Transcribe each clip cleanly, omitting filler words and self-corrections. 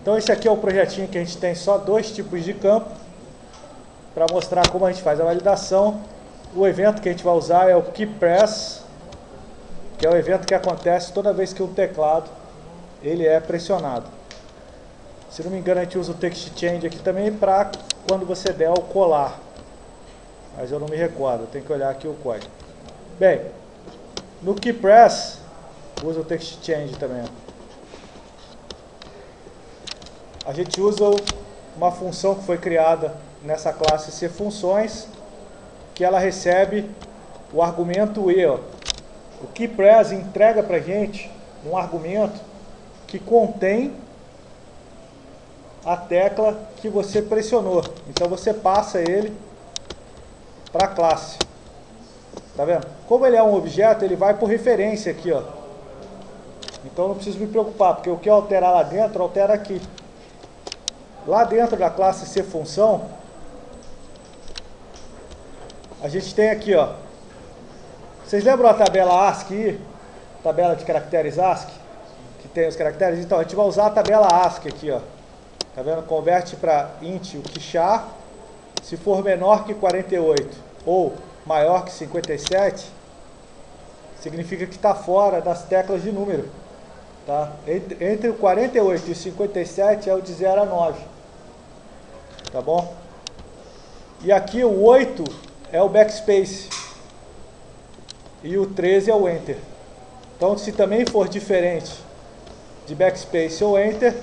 Então esse aqui é o projetinho que a gente tem só dois tipos de campo, para mostrar como a gente faz a validação. O evento que a gente vai usar é o KeyPress, que é o evento que acontece toda vez que o teclado ele é pressionado. Se não me engano, a gente usa o text change aqui também para quando você der o colar. Mas eu não me recordo, eu tenho que olhar aqui o código. Bem, no KeyPress, usa o text change também. A gente usa uma função que foi criada nessa classe cFunções, que ela recebe o argumento e. O KeyPress entrega para a gente um argumento que contém a tecla que você pressionou. Então você passa ele para a classe. Tá vendo? Como ele é um objeto, ele vai por referência aqui, ó. Então não preciso me preocupar, porque o que eu alterar lá dentro, altera aqui. Lá dentro da classe cFunção, a gente tem aqui, ó. Vocês lembram a tabela ASCII, tabela de caracteres ASCII, que tem os caracteres? Então a gente vai usar a tabela ASCII aqui, ó. Tá vendo? Converte para int o char. Se for menor que 48 ou maior que 57, significa que está fora das teclas de número. Tá? Entre o 48 e o 57 é o de 0 a 9. Tá bom? E aqui o 8 é o backspace. E o 13 é o enter. Então, se também for diferente de backspace ou enter,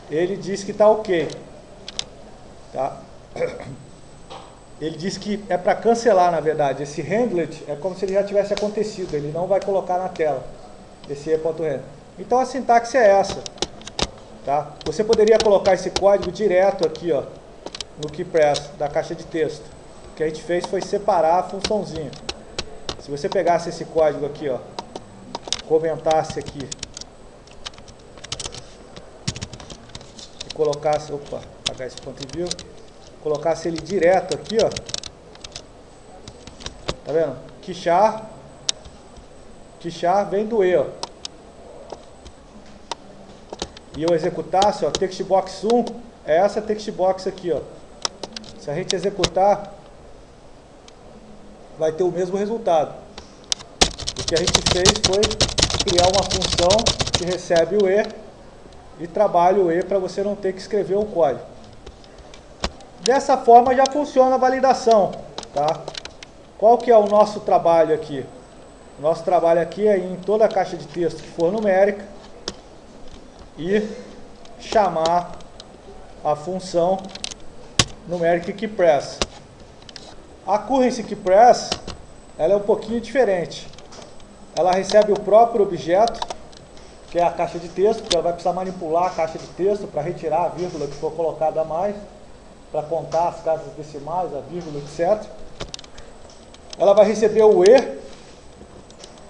ele diz que está ok. Tá? Ele diz que é para cancelar, na verdade. Esse handlet é como se ele já tivesse acontecido. Ele não vai colocar na tela esse e.handlet. Então a sintaxe é essa. Tá? Você poderia colocar esse código direto aqui, ó, no KeyPress da caixa de texto. O que a gente fez foi separar a funçãozinha. Se você pegasse esse código aqui, ó, comentasse aqui e colocasse, apagar esse ponto e view, colocasse ele direto aqui, ó, tá vendo? Char vem do E, ó. E eu executasse, ó, textbox 1 é essa textbox aqui, ó. Se a gente executar, vai ter o mesmo resultado. O que a gente fez foi criar uma função que recebe o E e trabalha o E para você não ter que escrever o código. Dessa forma já funciona a validação, tá? Qual que é o nosso trabalho aqui? O nosso trabalho aqui é ir em toda a caixa de texto que for numérica e chamar a função numérica KeyPress. A currency KeyPress, ela é um pouquinho diferente. Ela recebe o próprio objeto, que é a caixa de texto, porque ela vai precisar manipular a caixa de texto para retirar a vírgula que for colocada a mais, para contar as casas decimais, a vírgula, etc. Ela vai receber o E,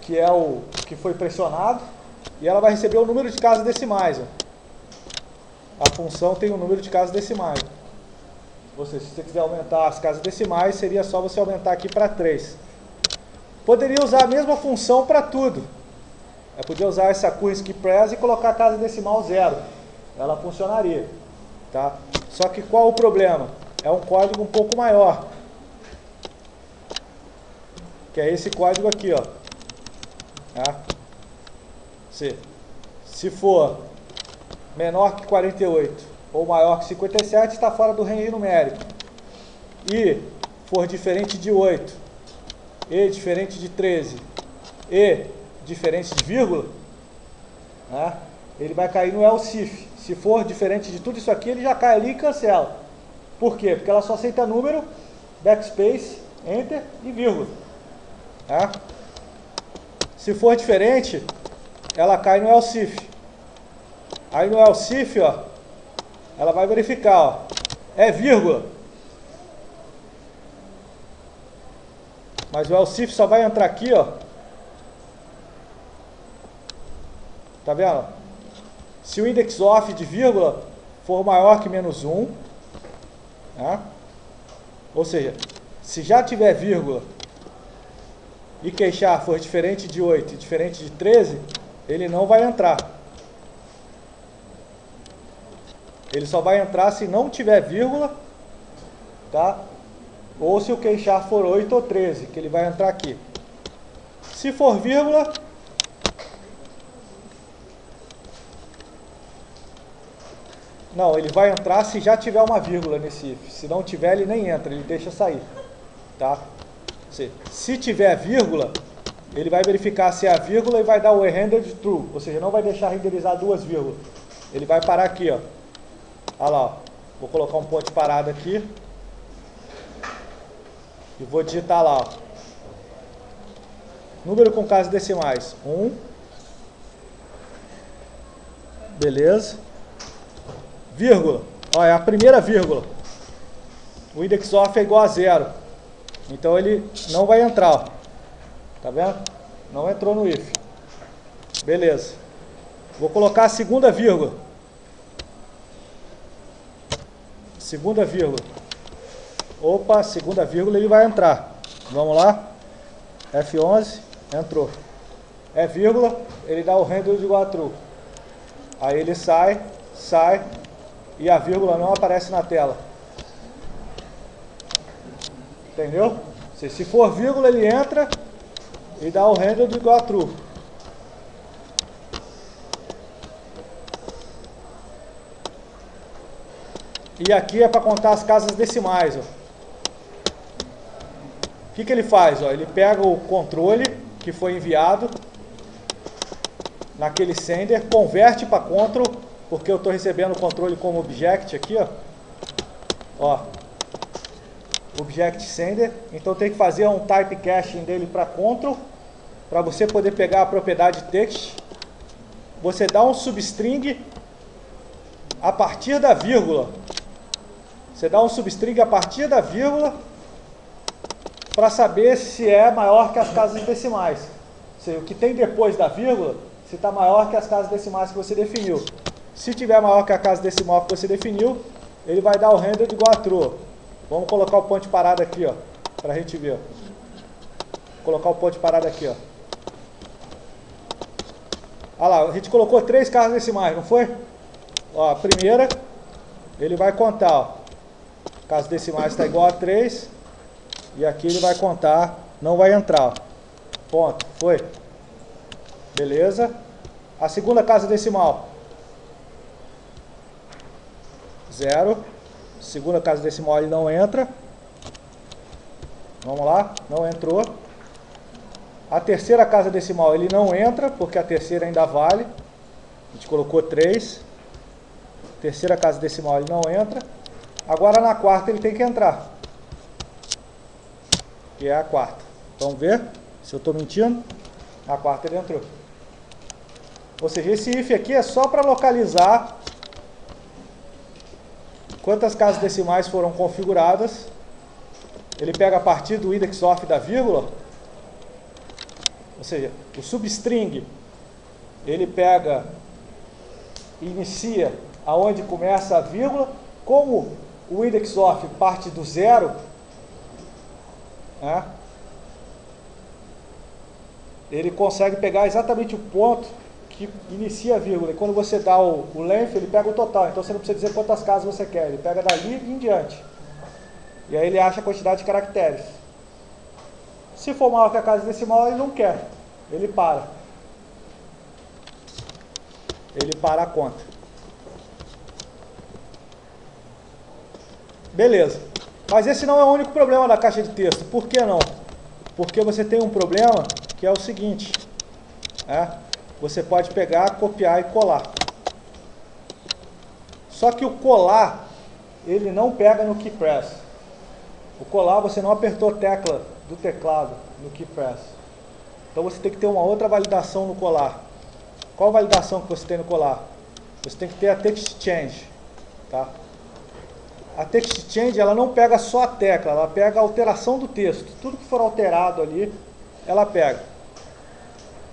que é o que foi pressionado, e ela vai receber o número de casas decimais. Ó. A função tem um número de casas decimais. Se você quiser aumentar as casas decimais, seria só você aumentar aqui para 3. Poderia usar a mesma função para tudo. Eu podia usar essa currency KeyPress e colocar a casa decimal 0. Ela funcionaria. Tá? Só que qual o problema? É um código um pouco maior. Que é esse código aqui, ó. Tá? Se for menor que 48 ou maior que 57, está fora do range numérico. E for diferente de 8, e diferente de 13, e diferente de vírgula, né, ele vai cair no else if. Se for diferente de tudo isso aqui, ele já cai ali e cancela. Por quê? Porque ela só aceita número, backspace, enter e vírgula. Tá? Se for diferente, ela cai no else if. Aí no else if, ó, ela vai verificar, ó, é vírgula. Mas o else if só vai entrar aqui, ó. Tá vendo? Se o index of de vírgula for maior que -1, né? Ou seja, se já tiver vírgula e queixar for diferente de 8 e diferente de 13, ele não vai entrar. Ele só vai entrar se não tiver vírgula, tá? Ou se o queixar for 8 ou 13, que ele vai entrar aqui. Se for vírgula, não, ele vai entrar se já tiver uma vírgula nesse if. Se não tiver, ele nem entra, ele deixa sair, tá? Se tiver vírgula, ele vai verificar se é a vírgula e vai dar o rendered true, ou seja, não vai deixar renderizar duas vírgulas. Ele vai parar aqui, ó. Olha lá, ó. Vou colocar um ponto de parada aqui. E vou digitar lá, ó. Número com casas decimais. 1. Beleza. Vírgula. Ó, é a primeira vírgula. O index of é igual a 0. Então ele não vai entrar, ó. Tá vendo? Não entrou no if. Beleza. Vou colocar a segunda vírgula. Segunda vírgula. Opa, segunda vírgula ele vai entrar. Vamos lá. F11, entrou. É vírgula, ele dá o render de igual a true. Aí ele sai, e a vírgula não aparece na tela. Entendeu? Se for vírgula, ele entra e dá o render de igual a true. E aqui é para contar as casas decimais, ó. O que ele faz? Ó? Ele pega o controle que foi enviado naquele sender, converte para control, porque eu estou recebendo o controle como object aqui, ó. Object sender. Então tem que fazer um typecasting dele para control, para você poder pegar a propriedade text. Você dá um substring a partir da vírgula. Você dá um substring a partir da vírgula para saber se é maior que as casas decimais. Ou seja, o que tem depois da vírgula, se está maior que as casas decimais que você definiu. Se tiver maior que a casa decimal que você definiu, ele vai dar o render de igual a true. Vamos colocar o ponto de parada aqui, ó, para a gente ver. Ó. Vou colocar o ponto de parada aqui, ó. Olha lá, a gente colocou 3 casas decimais, não foi? Ó, a primeira, ele vai contar, ó. Casas decimais está igual a 3. E aqui ele vai contar, não vai entrar, ó. Ponto, foi. Beleza. A segunda casa decimal. 0. Segunda casa decimal ele não entra. Vamos lá, não entrou. A terceira casa decimal ele não entra, porque a terceira ainda vale. A gente colocou 3. Terceira casa decimal ele não entra. Agora na quarta ele tem que entrar. Que é a quarta. Vamos ver se eu estou mentindo. A quarta ele entrou. Ou seja, esse if aqui é só para localizar quantas casas decimais foram configuradas. Ele pega a partir do index of da vírgula. Ou seja, o substring, ele pega e inicia aonde começa a vírgula. Como o index of parte do 0, né, ele consegue pegar exatamente o ponto que inicia a vírgula. E quando você dá o length, ele pega o total. Então você não precisa dizer quantas casas você quer. Ele pega dali em diante. E aí ele acha a quantidade de caracteres. Se for maior que a casa decimal, ele não quer. Ele para. Ele para a conta. Beleza. Mas esse não é o único problema da caixa de texto. Por que não? Porque você tem um problema que é o seguinte. Você pode pegar, copiar e colar. Só que o colar, ele não pega no keypress. O colar, você não apertou a tecla do teclado no keypress. Então você tem que ter uma outra validação no colar. Qual validação que você tem no colar? Você tem que ter a text change. Tá? A text change, ela não pega só a tecla, ela pega a alteração do texto. Tudo que for alterado ali, ela pega.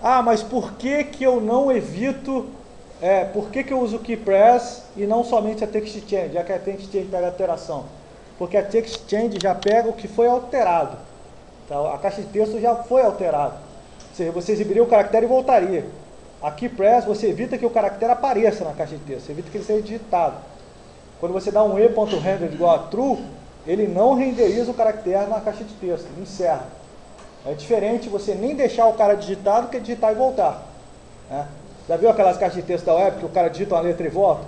Ah, mas por que que eu não evito, por que que eu uso o keypress e não somente a text change, já que a text change pega a alteração? Porque a text change já pega o que foi alterado. Tá? A caixa de texto já foi alterada. Ou seja, você exibiria o caractere e voltaria. A keypress, você evita que o caractere apareça na caixa de texto, você evita que ele seja digitado. Quando você dá um e.render igual a true, ele não renderiza o caractere na caixa de texto, ele encerra. É diferente você nem deixar o cara digitar do que digitar e voltar. Né? Já viu aquelas caixas de texto da web que o cara digita uma letra e volta?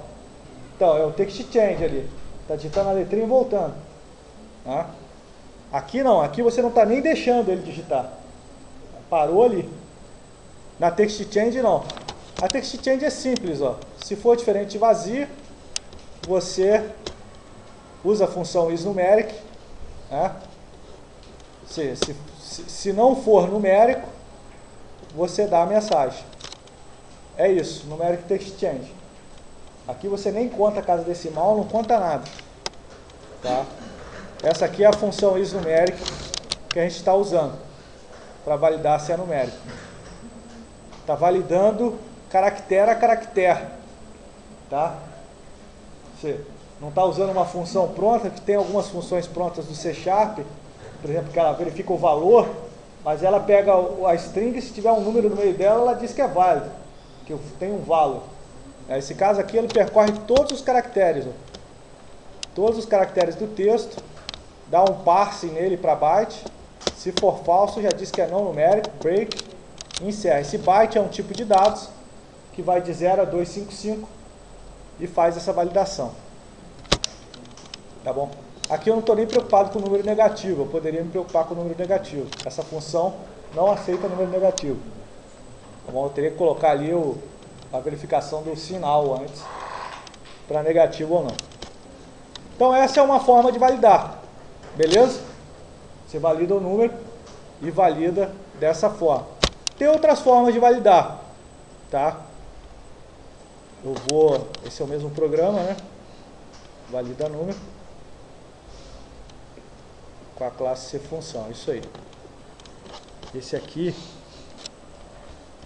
Então, é o text change ali. Está digitando a letrinha e voltando. Né? Aqui não, aqui você não está nem deixando ele digitar. Parou ali. Na text change não. A text change é simples, ó. Se for diferente de vazio, você usa a função isNumeric. Né? Se não for numérico, você dá a mensagem. É isso, numeric text change. Aqui você nem conta a casa decimal, não conta nada. Tá? Essa aqui é a função isNumeric que a gente está usando para validar se é numérico. Está validando caractere a caractere. Tá? Você não está usando uma função pronta, que tem algumas funções prontas do C#, por exemplo, que ela verifica o valor, mas ela pega a string e se tiver um número no meio dela, ela diz que é válido, que tem um valor. Nesse caso aqui, ele percorre todos os caracteres. Ó. Todos os caracteres do texto, dá um parsing nele para byte. Se for falso, já diz que é não numérico, break, encerra. Esse byte é um tipo de dados que vai de 0 a 255 e faz essa validação. Tá bom? Aqui eu não estou nem preocupado com o número negativo, eu poderia me preocupar com o número negativo. Essa função não aceita número negativo. Tá bom? Eu teria que colocar ali a verificação do sinal antes, para negativo ou não. Então essa é uma forma de validar. Beleza? Você valida o número e valida dessa forma. Tem outras formas de validar. Tá? Esse é o mesmo programa, né? Valida número. Com a classe cFunção, isso aí. Esse aqui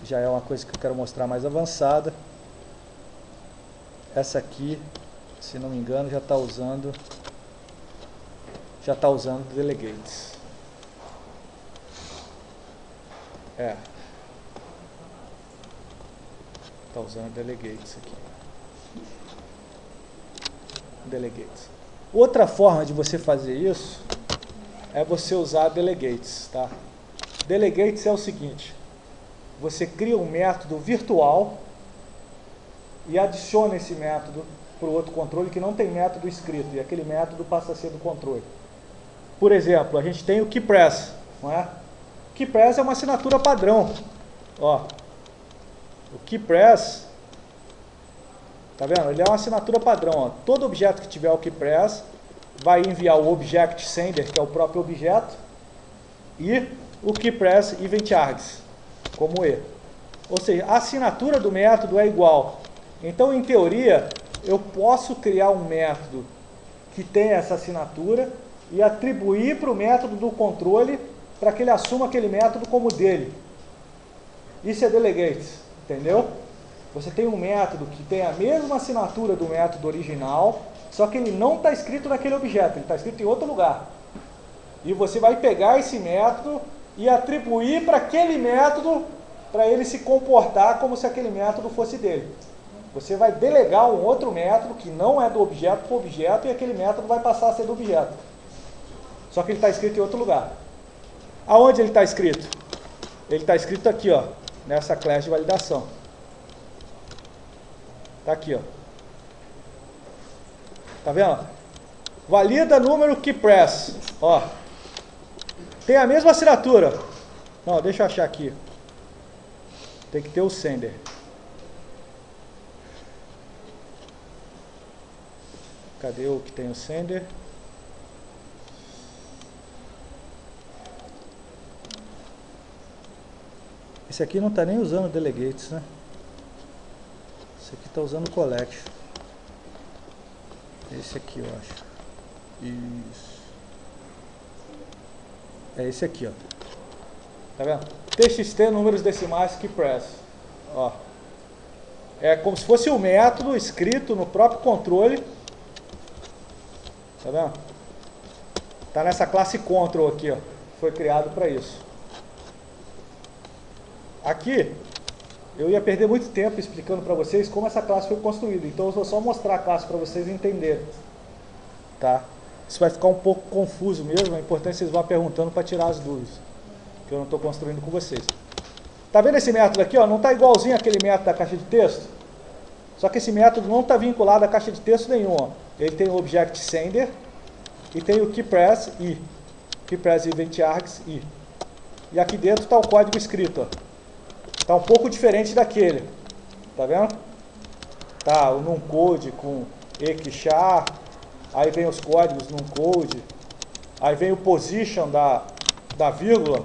já é uma coisa que eu quero mostrar mais avançada. Essa aqui, se não me engano, já está usando delegates. Está usando delegates aqui. Delegates. Outra forma de você fazer isso é você usar delegates, tá? Delegates é o seguinte: você cria um método virtual e adiciona esse método para o outro controle que não tem método escrito, e aquele método passa a ser do controle. Por exemplo, a gente tem o keypress, não é? O keypress é uma assinatura padrão. Ó, o keypress, tá vendo? Ele é uma assinatura padrão. Ó. Todo objeto que tiver o keypress vai enviar o object sender, que é o próprio objeto, e o keypress event args, como E. Ou seja, a assinatura do método é igual. Então, em teoria, eu posso criar um método que tem essa assinatura e atribuir para o método do controle para que ele assuma aquele método como dele. Isso é delegates, entendeu? Você tem um método que tem a mesma assinatura do método original, só que ele não está escrito naquele objeto, ele está escrito em outro lugar. E você vai pegar esse método e atribuir para aquele método, para ele se comportar como se aquele método fosse dele. Você vai delegar um outro método que não é do objeto para o objeto, e aquele método vai passar a ser do objeto. Só que ele está escrito em outro lugar. Aonde ele está escrito? Ele está escrito aqui, ó, nessa classe de validação. Está aqui, ó. Tá vendo? Valida número keypress. Ó. Tem a mesma assinatura. Não, deixa eu achar aqui. Tem que ter o sender. Cadê o que tem o sender? Esse aqui não está nem usando delegates, né? Esse aqui está usando collection. Esse aqui, eu acho. Isso. É esse aqui, ó. Tá vendo? TXT, números decimais, keypress. Ó. É como se fosse um método escrito no próprio controle. Tá vendo? Tá nessa classe control aqui, ó. Foi criado para isso. Aqui, eu ia perder muito tempo explicando para vocês como essa classe foi construída. Então eu vou só mostrar a classe para vocês entenderem. Tá? Isso vai ficar um pouco confuso mesmo, é importante vocês vão perguntando para tirar as dúvidas, que eu não estou construindo com vocês. Tá vendo esse método aqui? Ó? Não está igualzinho aquele método da caixa de texto? Só que esse método não está vinculado a caixa de texto nenhum. Ó. Ele tem o Object Sender e tem o KeyPress I. KeyPress Event Args I. E aqui dentro está o código escrito. Está um pouco diferente daquele. Tá vendo? Tá o NumCode com EQCHAR. Aí vem os códigos NumCode. Aí vem o position da vírgula.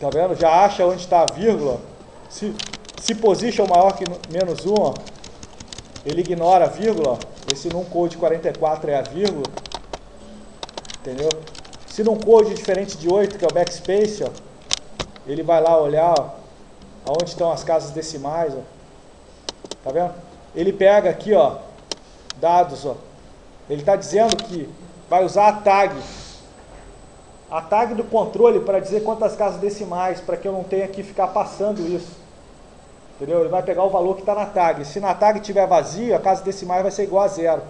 Tá vendo? Já acha onde está a vírgula. Se position maior que -1, ó, ele ignora a vírgula. Esse NumCode 44 é a vírgula. Entendeu? Se NumCode diferente de 8, que é o backspace, ó, ele vai lá olhar, ó, aonde estão as casas decimais. Ó. Tá vendo? Ele pega aqui, ó, dados. Ó. Ele está dizendo que vai usar a tag. A tag do controle para dizer quantas casas decimais, para que eu não tenha que ficar passando isso. Entendeu? Ele vai pegar o valor que está na tag. Se na tag estiver vazio, a casa decimais vai ser igual a 0.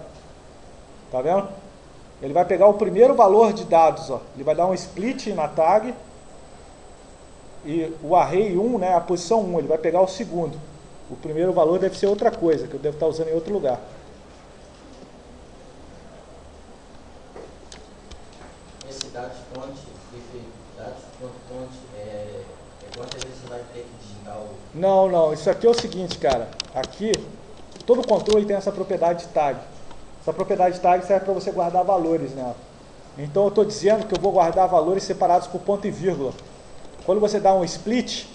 Tá vendo? Ele vai pegar o primeiro valor de dados. Ó. Ele vai dar um split na tag. E o array 1, né, a posição 1, ele vai pegar o segundo. O primeiro valor deve ser outra coisa, que eu devo estar usando em outro lugar. Esse dados.const é quantas vezes você vai ter que digitar o... Não, isso aqui é o seguinte, cara. Aqui, todo controle tem essa propriedade de tag. Essa propriedade de tag serve para você guardar valores nela. Então eu estou dizendo que eu vou guardar valores separados por ponto e vírgula. Quando você dá um split,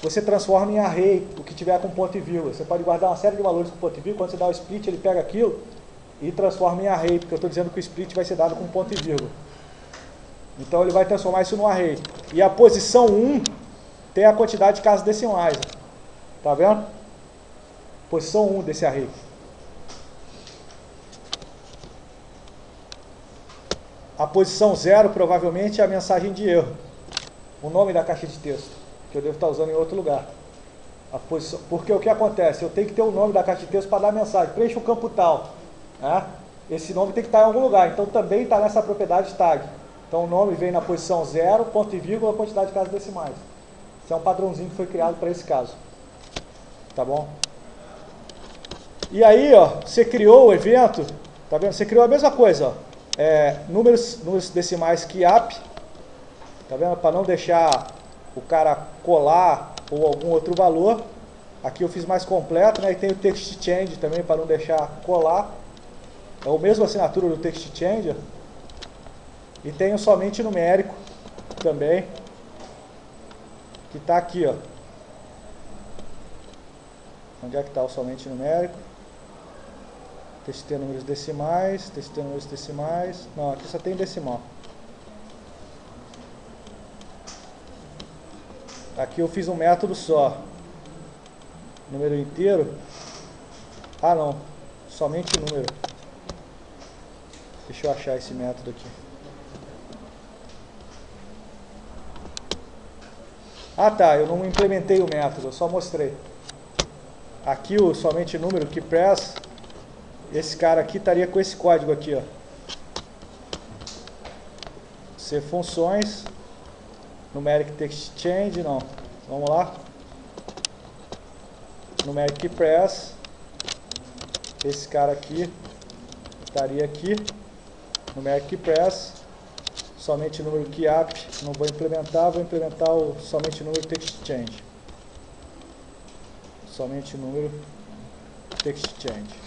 você transforma em array o que tiver com ponto e vírgula. Você pode guardar uma série de valores com ponto e vírgula. Quando você dá o split, ele pega aquilo e transforma em array, porque eu estou dizendo que o split vai ser dado com ponto e vírgula. Então ele vai transformar isso no array. E a posição 1 tem a quantidade de casas decimais. Tá vendo? Posição 1 desse array. A posição 0 provavelmente é a mensagem de erro. O nome da caixa de texto, que eu devo estar usando em outro lugar. A posição, porque o que acontece? Eu tenho que ter o nome da caixa de texto para dar a mensagem. Preencha o campo tal. Né? Esse nome tem que estar em algum lugar. Então também está nessa propriedade tag. Então o nome vem na posição 0, ponto e vírgula, a quantidade de casas decimais. Esse é um padrãozinho que foi criado para esse caso. Tá bom? E aí, ó, você criou o evento. Tá vendo? Você criou a mesma coisa, ó. Números decimais QAP, tá vendo? Para não deixar o cara colar ou algum outro valor. Aqui eu fiz mais completo, né? E tem o text change também para não deixar colar. É a mesma assinatura do text changer. E tem o somente numérico também, que está aqui, ó. Onde é que está o somente numérico? TXT números decimais, TXT números decimais. Não, aqui só tem decimal. Aqui eu fiz um método só. Número inteiro. Ah, não. Somente número. Deixa eu achar esse método aqui. Ah, tá. Eu não implementei o método, eu só mostrei. Aqui o somente número, KeyPress. Esse cara aqui estaria com esse código aqui, ó. C funções, numeric text change, não. Vamos lá. Numeric KeyPress. Esse cara aqui estaria aqui. Numeric KeyPress. Somente número QAP, não vou implementar o somente número text change. Somente número text change.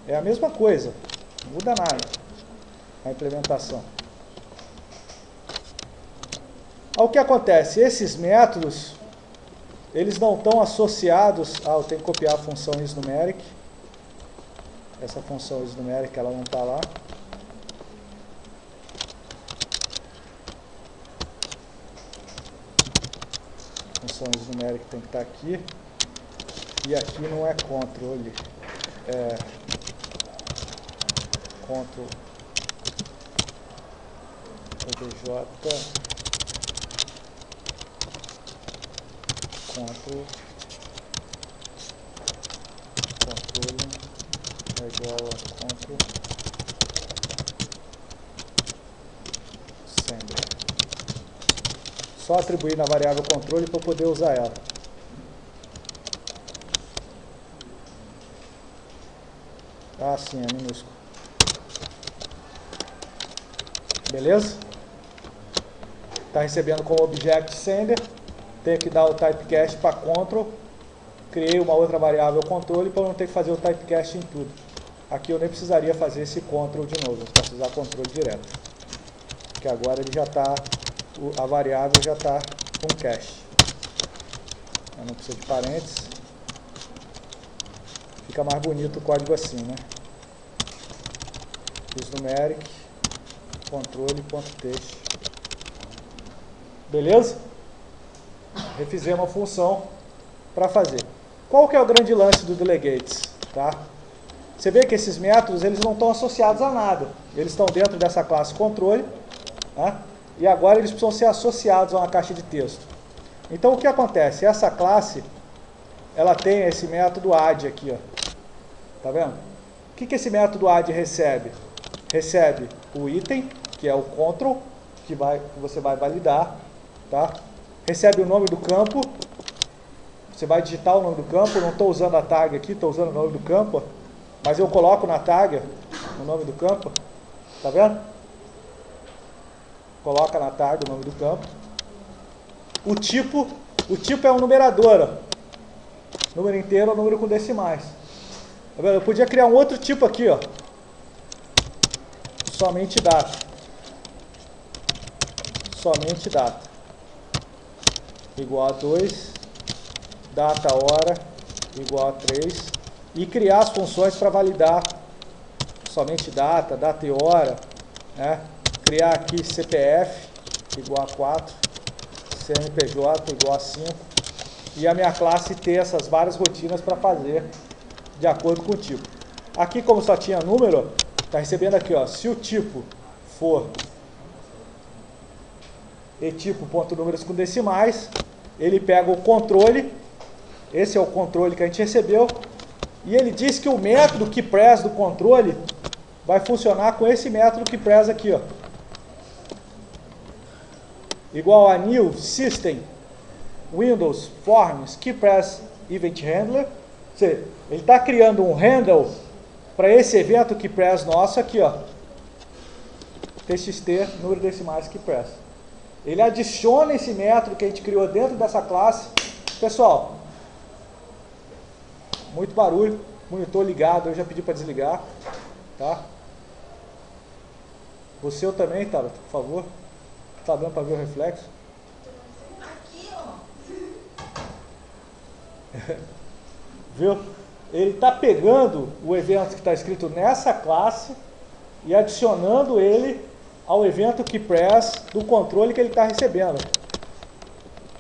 É a mesma coisa, não muda nada a implementação. O que acontece? Esses métodos, eles não estão associados... eu tenho que copiar a função isNumeric. Essa função isNumeric, ela não está lá. A função isNumeric tem que estar aqui. E aqui não é controle. Ctrl OBJ controle é igual a control sender. Só atribuir na variável controle para eu poder usar ela. Ah, sim, é minúsculo. Beleza? Está recebendo como object sender. Tenho que dar o typecast para control. Criei uma outra variável controle para eu não ter que fazer o typecast em tudo. Aqui eu nem precisaria fazer esse control de novo. Eu posso usar controle direto. Porque agora ele já está, a variável já está com cache. Eu não preciso de parênteses. Fica mais bonito o código assim, né? IsNumeric, controle.text. Beleza? Refizemos a função para fazer. Qual que é o grande lance do delegates? Tá? Você vê que esses métodos eles não estão associados a nada. Eles estão dentro dessa classe controle. Tá? E agora eles precisam ser associados a uma caixa de texto. Então o que acontece? Essa classe ela tem esse método add aqui. Ó. Tá vendo? O que esse método add recebe? Recebe o item, que é o control, que você vai validar. Tá? Recebe o nome do campo. Você vai digitar o nome do campo. Não estou usando a tag aqui, estou usando o nome do campo. Mas eu coloco na tag o nome do campo. Tá vendo? Coloca na tag o nome do campo. O tipo é um numerador. Ó. Número inteiro ou número com decimais. Tá vendo? Eu podia criar um outro tipo aqui, ó. Somente data. Somente data. Igual a 2. Data, hora, igual a 3. E criar as funções para validar somente data, data e hora. Né? Criar aqui CPF, igual a 4. CNPJ, igual a 5. E a minha classe ter essas várias rotinas para fazer de acordo com o tipo. Aqui, como só tinha número, está recebendo aqui, ó, se o tipo for e-tipo.números com decimais, ele pega o controle, esse é o controle que a gente recebeu, e ele diz que o método keepres do controle vai funcionar com esse método keepres aqui, ó. Igual a new system Windows Forms keepres event handler. Ou seja, ele está criando um handle para esse evento keepres nosso aqui, ó. TXT, número decimais keepres. Ele adiciona esse método que a gente criou dentro dessa classe. Pessoal, muito barulho, monitor ligado, eu já pedi para desligar, tá? Você eu também, Tabata, por favor. Tá dando para ver o reflexo? Aqui, ó. Viu? Ele está pegando o evento que está escrito nessa classe e adicionando ele ao evento keepres do controle que ele está recebendo.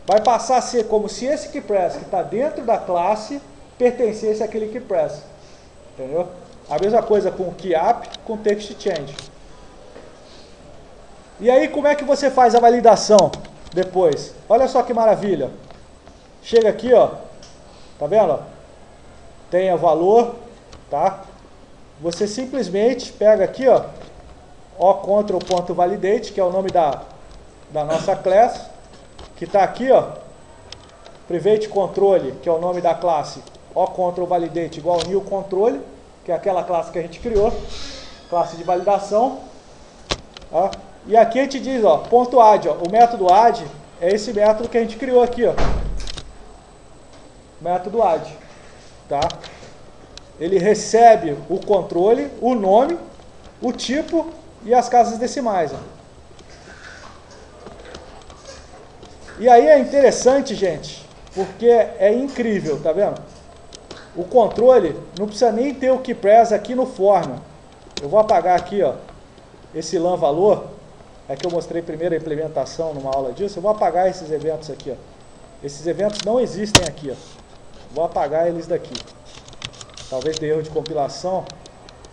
Vai passar a ser como se esse keepres que está dentro da classe pertencesse àquele keepres. Entendeu? A mesma coisa com o keyApp, com text change. E aí, como é que você faz a validação depois? Olha só que maravilha. Chega aqui, ó. Tá vendo? Tem o valor, tá? Você simplesmente pega aqui, ó, oControl.validate, que é o nome da nossa classe, que está aqui, ó, private control, que é o nome da classe, oControlValidate igual new control, que é aquela classe que a gente criou, classe de validação, tá? E aqui a gente diz, ó, ponto add, ó, o método add é esse método que a gente criou aqui, ó, método add, tá? Ele recebe o controle, o nome, o tipo e as casas decimais, ó. E aí é interessante, gente, porque é incrível, tá vendo? O controle não precisa nem ter o keepres aqui no form. Eu vou apagar aqui, ó, esse LAN valor. É que eu mostrei primeiro a implementação numa aula disso. Eu vou apagar esses eventos aqui, ó. Esses eventos não existem aqui, ó. Vou apagar eles daqui. Talvez dê erro de compilação,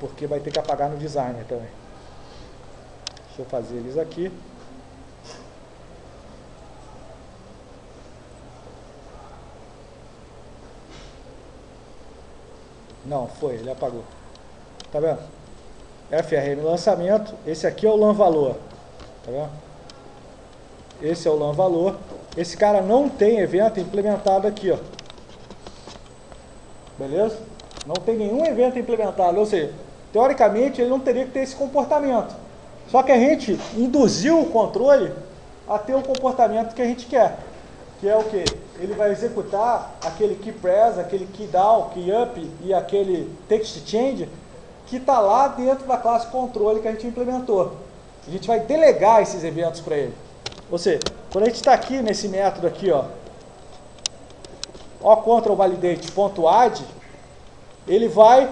porque vai ter que apagar no designer também. Deixa eu fazer eles aqui. Não, foi, ele apagou. Tá vendo? FRM lançamento, esse aqui é o LAN valor. Tá vendo? Esse é o LAN valor. Esse cara não tem evento implementado aqui, ó. Beleza? Não tem nenhum evento implementado, ou seja, teoricamente ele não teria que ter esse comportamento. Só que a gente induziu o controle a ter o comportamento que a gente quer. Que é o quê? Ele vai executar aquele key press, aquele key down, key up e aquele text change que está lá dentro da classe controle que a gente implementou. A gente vai delegar esses eventos para ele. Ou seja, quando a gente está aqui nesse método aqui, ó, oControlValidate.add, ele vai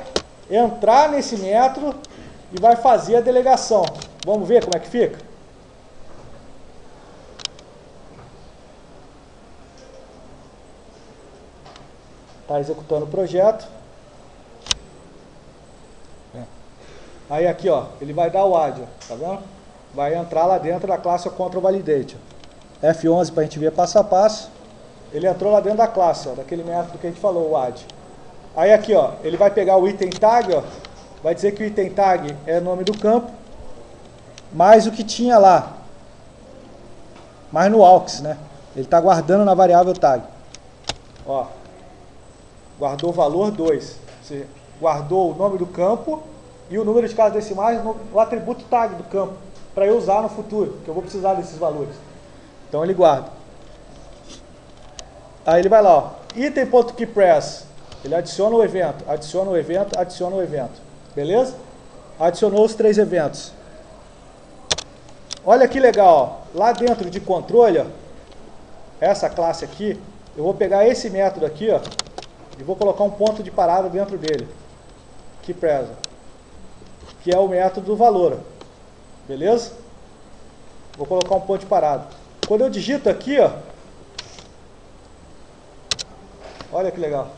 entrar nesse método e vai fazer a delegação. Vamos ver como é que fica? Está executando o projeto. Aí aqui, ó, ele vai dar o add, ó, tá vendo? Vai entrar lá dentro da classe oControlValidate. F11 para a gente ver passo a passo. Ele entrou lá dentro da classe, ó, daquele método que a gente falou, o add. Aí aqui, ó, ele vai pegar o item tag, ó, vai dizer que o item tag é o nome do campo, mais o que tinha lá, mais no aux, né? Ele está guardando na variável tag. Ó, guardou o valor 2. Você guardou o nome do campo e o número de casas decimais no atributo tag do campo, para eu usar no futuro, que eu vou precisar desses valores. Então ele guarda. Aí ele vai lá, ó, item.keyPress, ele adiciona o evento, adiciona o evento, adiciona o evento. Beleza? Adicionou os 3 eventos. Olha que legal, ó, lá dentro de controle, ó, essa classe aqui, eu vou pegar esse método aqui, ó, e vou colocar um ponto de parada dentro dele, keyPress, que é o método do valor. Beleza? Vou colocar um ponto de parada. Quando eu digito aqui, ó, olha que legal.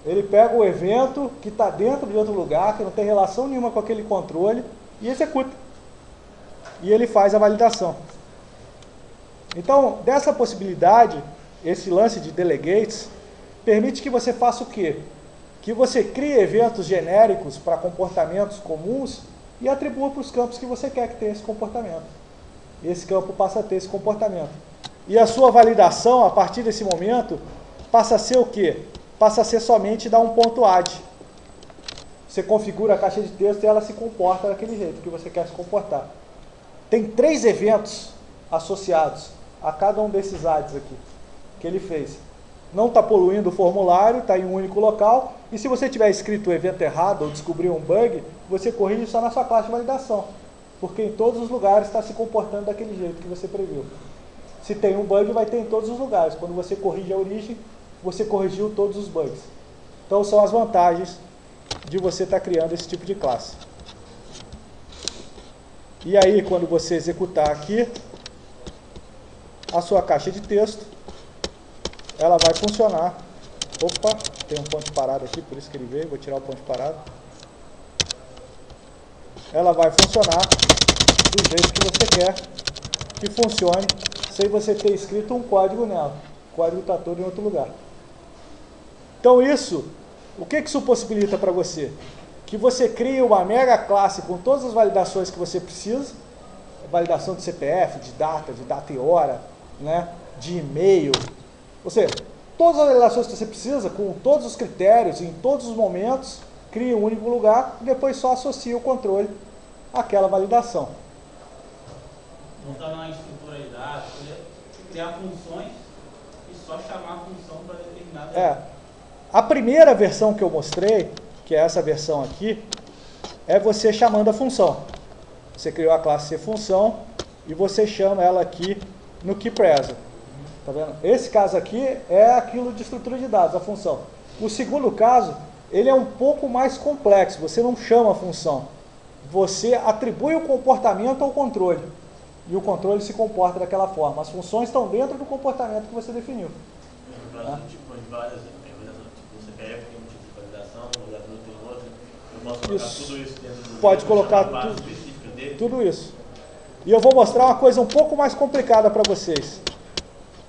Ele pega o evento que está dentro de outro lugar, que não tem relação nenhuma com aquele controle, e executa. E ele faz a validação. Então, dessa possibilidade, esse lance de delegates, permite que você faça o quê? Que você crie eventos genéricos para comportamentos comuns e atribua para os campos que você quer que tenha esse comportamento. E esse campo passa a ter esse comportamento. E a sua validação, a partir desse momento, passa a ser o quê? Passa a ser somente dar um ponto add. Você configura a caixa de texto e ela se comporta daquele jeito que você quer se comportar. Tem 3 eventos associados a cada um desses adds aqui, que ele fez. Não está poluindo o formulário, está em um único local, e se você tiver escrito o evento errado ou descobrir um bug, você corrige só na sua classe de validação, porque em todos os lugares está se comportando daquele jeito que você previu. Se tem um bug, vai ter em todos os lugares. Quando você corrige a origem, você corrigiu todos os bugs. Então são as vantagens de você estar criando esse tipo de classe. E aí, quando você executar aqui, a sua caixa de texto, ela vai funcionar. Opa, tem um ponto de parada aqui, por isso que ele veio, vou tirar o ponto de parada. Ela vai funcionar do jeito que você quer que funcione, sem você ter escrito um código nela. O código está todo em outro lugar. Então isso, o que isso possibilita para você? Que você crie uma mega classe com todas as validações que você precisa, validação de CPF, de data e hora, né, de e-mail, ou seja, todas as validações que você precisa, com todos os critérios, em todos os momentos, cria um único lugar e depois só associa o controle àquela validação. Montar uma estrutura de dados, criar funções e só chamar a função para determinada. A primeira versão que eu mostrei, que é essa versão aqui, é você chamando a função. Você criou a classe função e você chama ela aqui no keyPress. Tá vendo? Esse caso aqui é aquilo de estrutura de dados, a função. O segundo caso, ele é um pouco mais complexo. Você não chama a função. Você atribui o comportamento ao controle. E o controle se comporta daquela forma. As funções estão dentro do comportamento que você definiu. Tipo de várias, tipo CPF tem um tipo de validação, o validador tem outro. Eu posso colocar tudo isso dentro do... Pode colocar tudo isso. E eu vou mostrar uma coisa um pouco mais complicada para vocês.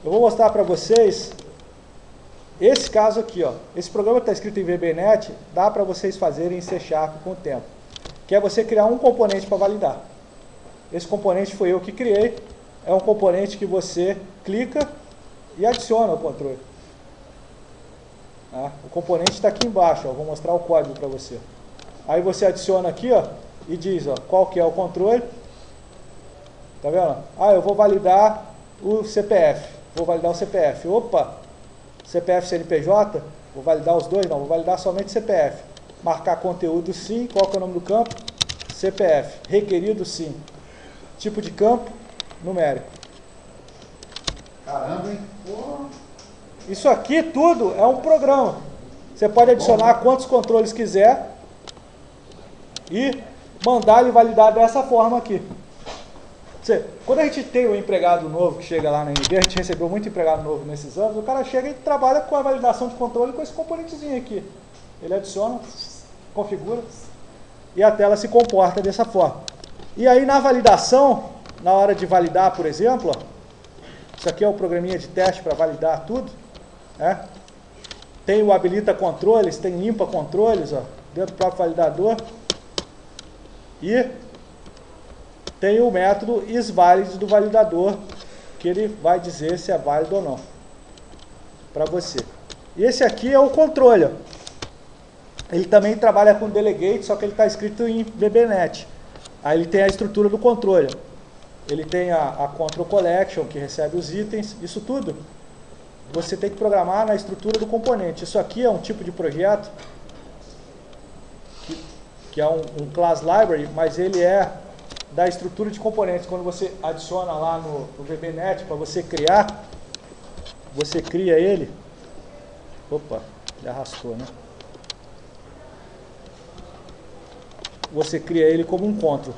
Eu vou mostrar para vocês esse caso aqui, ó, esse programa que está escrito em VBNet, dá para vocês fazerem em C# com o tempo, que é você criar um componente para validar. Esse componente foi eu que criei, é um componente que você clica e adiciona o controle. O componente está aqui embaixo, ó, vou mostrar o código para você. Aí você adiciona aqui, ó, e diz, ó, qual que é o controle. Tá vendo? Ah, eu vou validar o CPF. Vou validar o CPF. Opa! CPF CNPJ? Vou validar os dois? Não, vou validar somente CPF. Marcar conteúdo sim. Qual que é o nome do campo? CPF. Requerido sim. Tipo de campo? Numérico. Caramba, hein? Pô. Isso aqui tudo é um programa. Você pode adicionar quantos controles quiser e mandar ele validar dessa forma aqui. Quando a gente tem um empregado novo que chega lá na NB, a gente recebeu muito empregado novo nesses anos, o cara chega e trabalha com a validação de controle com esse componentezinho aqui. Ele adiciona, configura e a tela se comporta dessa forma. E aí na validação, na hora de validar, por exemplo, ó, isso aqui é o programinha de teste para validar tudo. Tem o habilita controles, tem limpa controles, ó, dentro do próprio validador. E tem o método isValid do validador, que ele vai dizer se é válido ou não para você. E esse aqui é o controle. Ele também trabalha com delegate, só que ele está escrito em VBNet. Aí ele tem a estrutura do controle. Ele tem a control collection, que recebe os itens. Isso tudo você tem que programar na estrutura do componente. Isso aqui é um tipo de projeto que é um class library, mas ele é da estrutura de componentes. Quando você adiciona lá no VBNet para você criar, você cria ele. Opa, ele arrastou, né? Você cria ele como um control.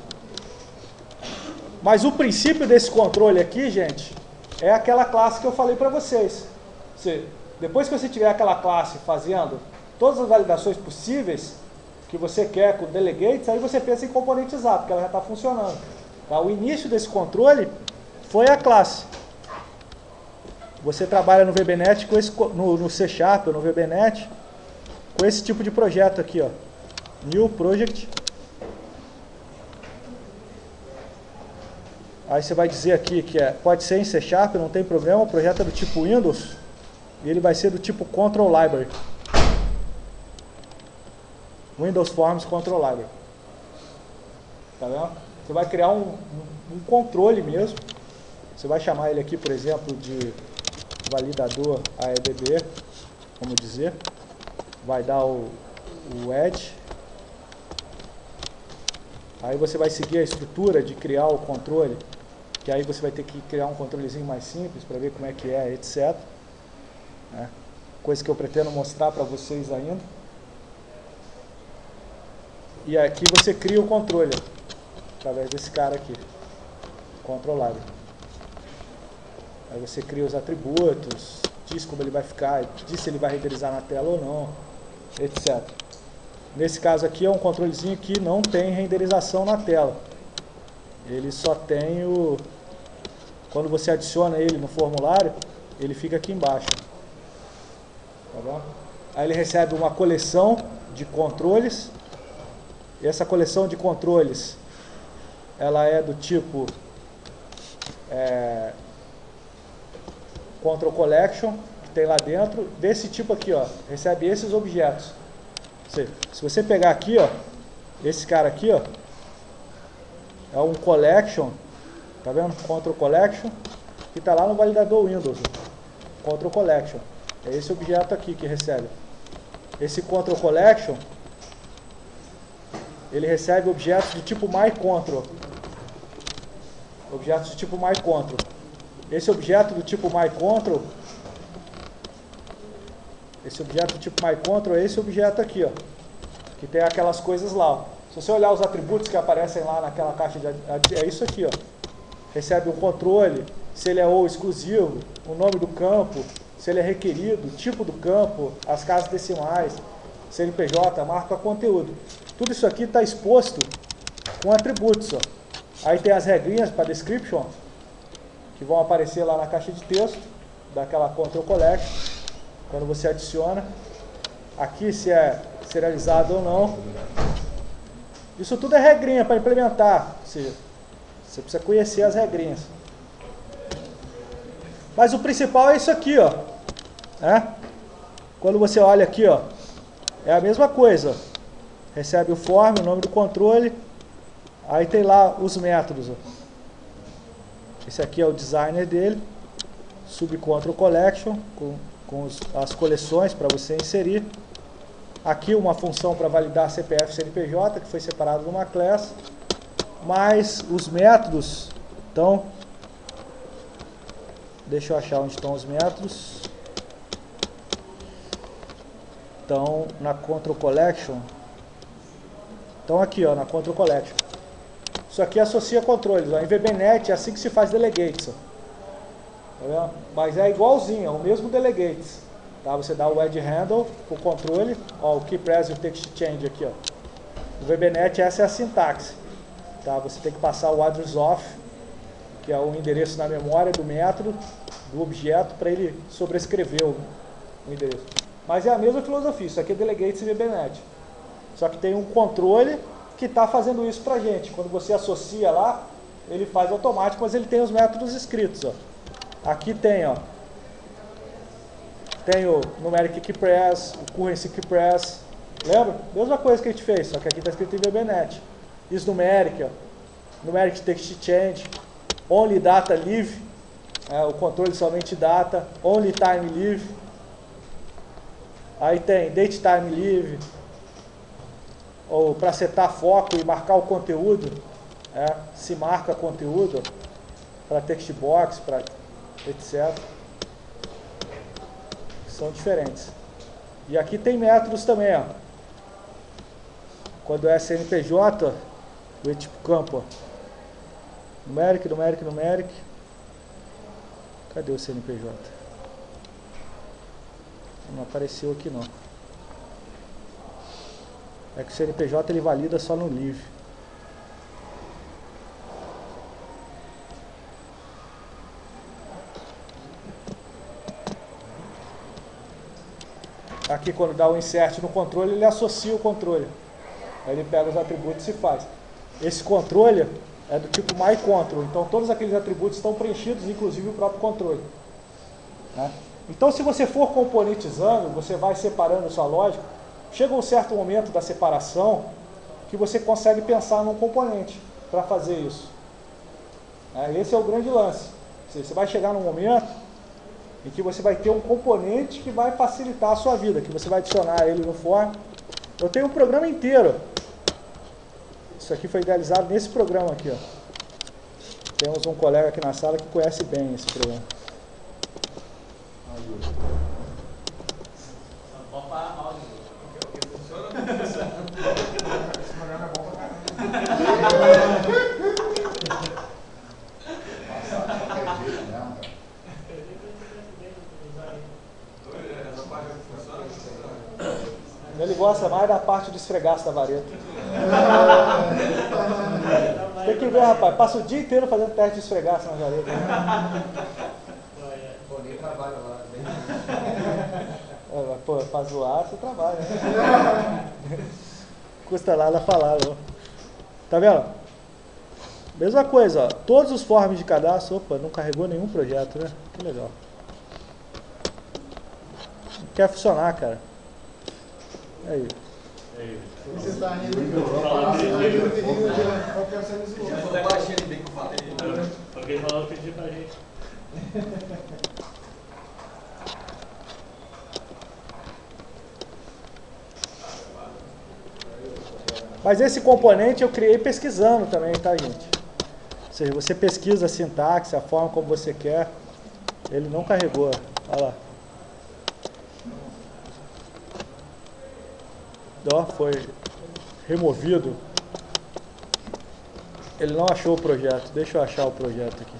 Mas o princípio desse controle aqui, gente, é aquela classe que eu falei para vocês. Depois que você tiver aquela classe fazendo todas as validações possíveis que você quer com delegates, aí você pensa em componentizar, porque ela já está funcionando. Tá? O início desse controle foi a classe. Você trabalha no VBNet, no C# ou no VBNet, com esse tipo de projeto aqui, ó. New Project. Aí você vai dizer aqui que pode ser em C#, não tem problema, o projeto é do tipo Windows, e ele vai ser do tipo Control Library. Windows Forms Control Library. Tá vendo? Você vai criar um controle mesmo. Você vai chamar ele aqui, por exemplo, de validador AEBB, como dizer. Vai dar o Edge. Aí você vai seguir a estrutura de criar o controle, que aí você vai ter que criar um controlezinho mais simples para ver como é que é, etc. Coisa que eu pretendo mostrar para vocês ainda. E aqui você cria o controle, através desse cara aqui, controlável. Aí você cria os atributos, diz como ele vai ficar, diz se ele vai renderizar na tela ou não, etc. Nesse caso aqui é um controlezinho que não tem renderização na tela. Ele só tem o... Quando você adiciona ele no formulário, ele fica aqui embaixo. Tá bom? Aí ele recebe uma coleção de controles. E essa coleção de controles, ela é do tipo Control Collection, que tem lá dentro, desse tipo aqui, ó, recebe esses objetos. Se você pegar aqui, ó, esse cara aqui, ó, é um collection, tá vendo? Control Collection, que está lá no validador Windows. Control Collection, é esse objeto aqui que recebe. Esse Control Collection, ele recebe objetos do tipo MyControl. Objetos do tipo MyControl. Esse objeto do tipo MyControl, é esse objeto aqui, ó, que tem aquelas coisas lá, ó. Se você olhar os atributos que aparecem lá naquela caixa de é isso aqui, ó. Recebe um controle, se ele é ou exclusivo, o nome do campo, se ele é requerido, o tipo do campo, as casas decimais, CNPJ, marca conteúdo. Tudo isso aqui está exposto com atributos, ó. Aí tem as regrinhas para description, que vão aparecer lá na caixa de texto, daquela Control Collection, quando você adiciona. Aqui se é serializado ou não. Isso tudo é regrinha para implementar. Você precisa conhecer as regrinhas. Mas o principal é isso aqui, ó. Quando você olha aqui, ó, é a mesma coisa. Recebe o form, o nome do controle. Aí tem lá os métodos. Ó. Esse aqui é o designer dele. Subcontrol collection, com as coleções para você inserir. Aqui uma função para validar CPF e CNPJ, que foi separado numa classe. Mas os métodos estão... Deixa eu achar onde estão os métodos. Estão na Control Collection. Estão aqui, ó, na Control Collection. Isso aqui associa controles. Ó. Em VBNet é assim que se faz delegates. Ó. Tá vendo? Mas é igualzinho, é o mesmo delegates. Tá? Você dá o add handle para o controle. Ó, o keypress e o text change aqui. Ó. No VBNet essa é a sintaxe. Tá? Você tem que passar o address of, que é o endereço na memória do método, do objeto, para ele sobrescrever o endereço. Mas é a mesma filosofia, isso aqui é delegates e VBNet. Só que tem um controle que está fazendo isso para a gente. Quando você associa lá, ele faz automático, mas ele tem os métodos escritos. Ó. Aqui tem, ó, tem o numeric keypress, o currency keypress. Lembra? Mesma coisa que a gente fez, só que aqui está escrito em VBNet. Isso numeric, ó, numeric text change, only data live, o controle somente data, only time live. Aí tem date time live, ou para setar foco e marcar o conteúdo, se marca conteúdo para text box, para etc. São diferentes. E aqui tem métodos também, ó. Quando é CNPJ, o tipo campo, ó. Numeric, numeric, numeric. Cadê o CNPJ? Não apareceu aqui não. É que o CNPJ ele valida só no live. Aqui quando dá o insert no controle, ele associa o controle. Aí ele pega os atributos e faz. Esse controle é do tipo myControl. Então todos aqueles atributos estão preenchidos, inclusive o próprio controle. Né? Então se você for componentizando, você vai separando sua lógica, chega um certo momento da separação que você consegue pensar num componente para fazer isso. Esse é o grande lance. Você vai chegar num momento em que você vai ter um componente que vai facilitar a sua vida, que você vai adicionar ele no for. Eu tenho um programa inteiro. Isso aqui foi idealizado nesse programa aqui. Ó. Temos um colega aqui na sala que conhece bem esse programa. Pode parar mal, porque funciona. Esse programa é bom pra caramba. Ele gosta mais da parte do esfregaço da vareta. Tem que ver, rapaz. Passa o dia inteiro fazendo teste de esfregaço na vareta. Pô, nem trabalho lá. Pô, pra zoar, você trabalha. Custa nada falar, não. Tá vendo? Mesma coisa, ó. Todos os forms de cadastro. Opa, não carregou nenhum projeto, né? Que legal. Não quer funcionar, cara. Aí. Você está rindo eu quero ser nesse lugar. Já falei baixinho ali bem que eu falei. Alguém falou que pedir pra gente. Mas esse componente eu criei pesquisando também, tá, gente? Ou seja, você pesquisa a sintaxe, a forma como você quer. Ele não carregou. Olha lá. Ó, foi removido. Ele não achou o projeto. Deixa eu achar o projeto aqui.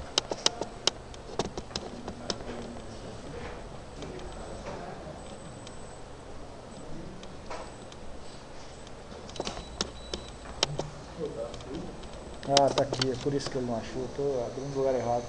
Ah, tá aqui. É por isso que ele não achou. Estou abrindo no lugar errado.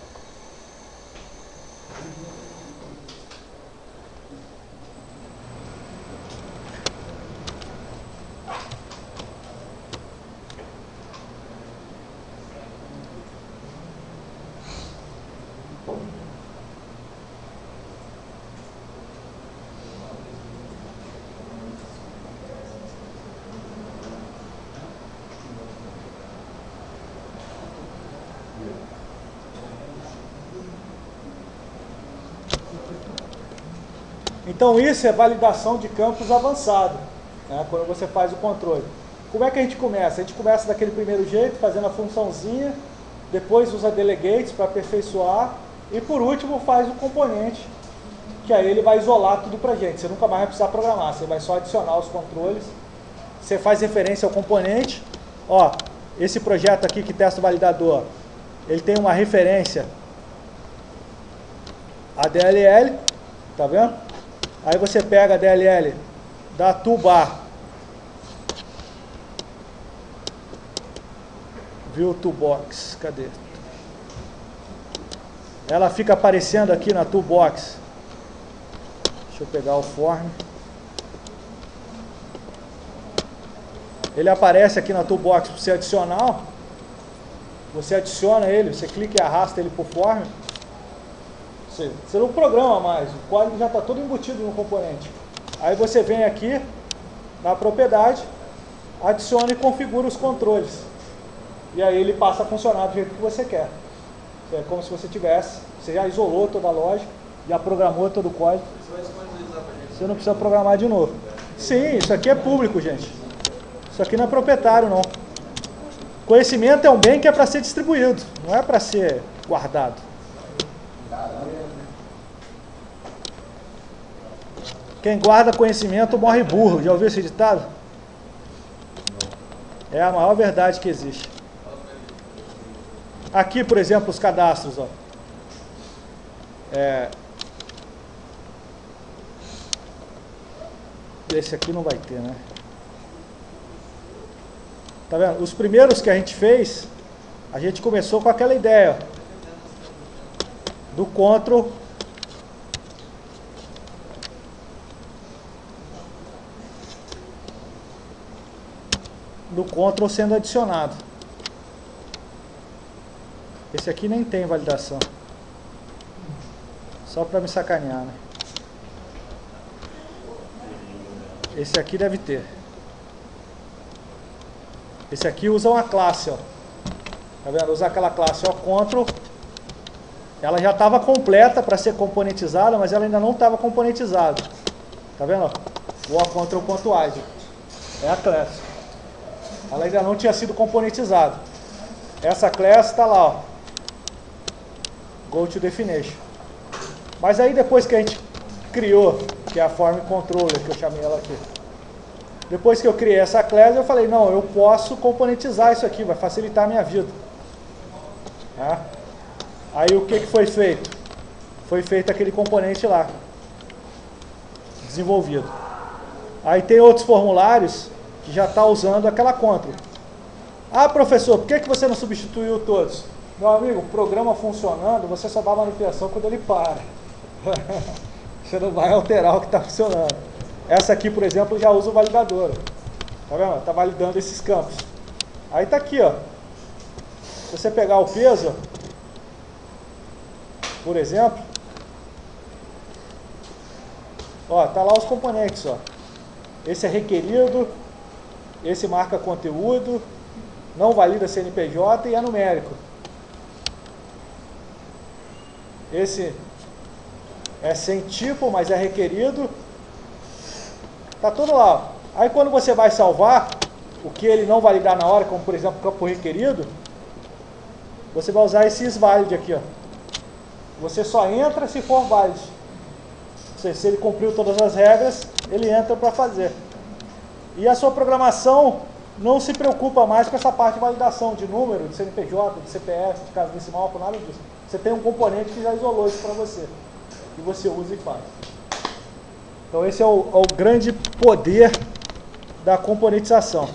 Então isso é validação de campos avançado, né, quando você faz o controle. Como é que a gente começa? A gente começa daquele primeiro jeito, fazendo a funçãozinha, depois usa delegates para aperfeiçoar, e por último faz o componente, que aí ele vai isolar tudo para a gente. Você nunca mais vai precisar programar, você vai só adicionar os controles, você faz referência ao componente. Ó, esse projeto aqui que testa o validador, ele tem uma referência a DLL, tá vendo? Aí você pega a DLL da toolbar, view toolbox, cadê? Ela fica aparecendo aqui na toolbox. Deixa eu pegar o form. Ele aparece aqui na toolbox para você adicionar. Você adiciona ele, você clica e arrasta ele para o form. Você não programa mais, o código já está todo embutido no componente. Aí você vem aqui na propriedade, adiciona e configura os controles. E aí ele passa a funcionar do jeito que você quer. É como se você tivesse, você já isolou toda a lógica, já programou todo o código. Você vai disponibilizar pra gente? Você não precisa programar de novo. Sim, isso aqui é público, gente. Isso aqui não é proprietário, não. Conhecimento é um bem que é para ser distribuído, não é para ser guardado. Quem guarda conhecimento morre burro. Já ouviu esse ditado? É a maior verdade que existe. Aqui, por exemplo, os cadastros. Ó. Esse aqui não vai ter, né? Tá vendo? Os primeiros que a gente fez, a gente começou com aquela ideia do control. Do control sendo adicionado. Esse aqui nem tem validação. Só para me sacanear, né? Esse aqui deve ter. Esse aqui usa uma classe, ó. Tá vendo? Usa aquela classe, ó, control. Ela já estava completa para ser componentizada, mas ela ainda não estava componentizada. Tá vendo? Ó? O control.id. É a classe. Ela ainda não tinha sido componentizada. Essa classe está lá, ó. Go to definition. Mas aí depois que a gente criou, que é a form controller, que eu chamei ela aqui. Depois que eu criei essa classe, eu falei, não, eu posso componentizar isso aqui, vai facilitar a minha vida. Tá? Aí o que foi feito? Foi feito aquele componente lá, desenvolvido. Aí tem outros formulários que já está usando aquela control. Ah, professor, por que você não substituiu todos? Meu amigo, o programa funcionando, você só dá manutenção quando ele para. Você não vai alterar o que está funcionando. Essa aqui, por exemplo, já usa o validador. Tá vendo? Está validando esses campos. Aí está aqui, ó. Se você pegar o peso, por exemplo, ó, tá lá os componentes, ó. Esse é requerido, esse marca conteúdo, não valida CNPJ e é numérico. Esse é sem tipo, mas é requerido. Tá tudo lá. Aí quando você vai salvar, o que ele não validar na hora, como por exemplo campo requerido, você vai usar esse isValid aqui, ó. Você só entra se for válido. Ou seja, se ele cumpriu todas as regras, ele entra para fazer. E a sua programação não se preocupa mais com essa parte de validação de número, de CNPJ, de CPF, de casa decimal, por nada disso. Você tem um componente que já isolou isso para você. Que você usa e faz. Então esse é o grande poder da componentização.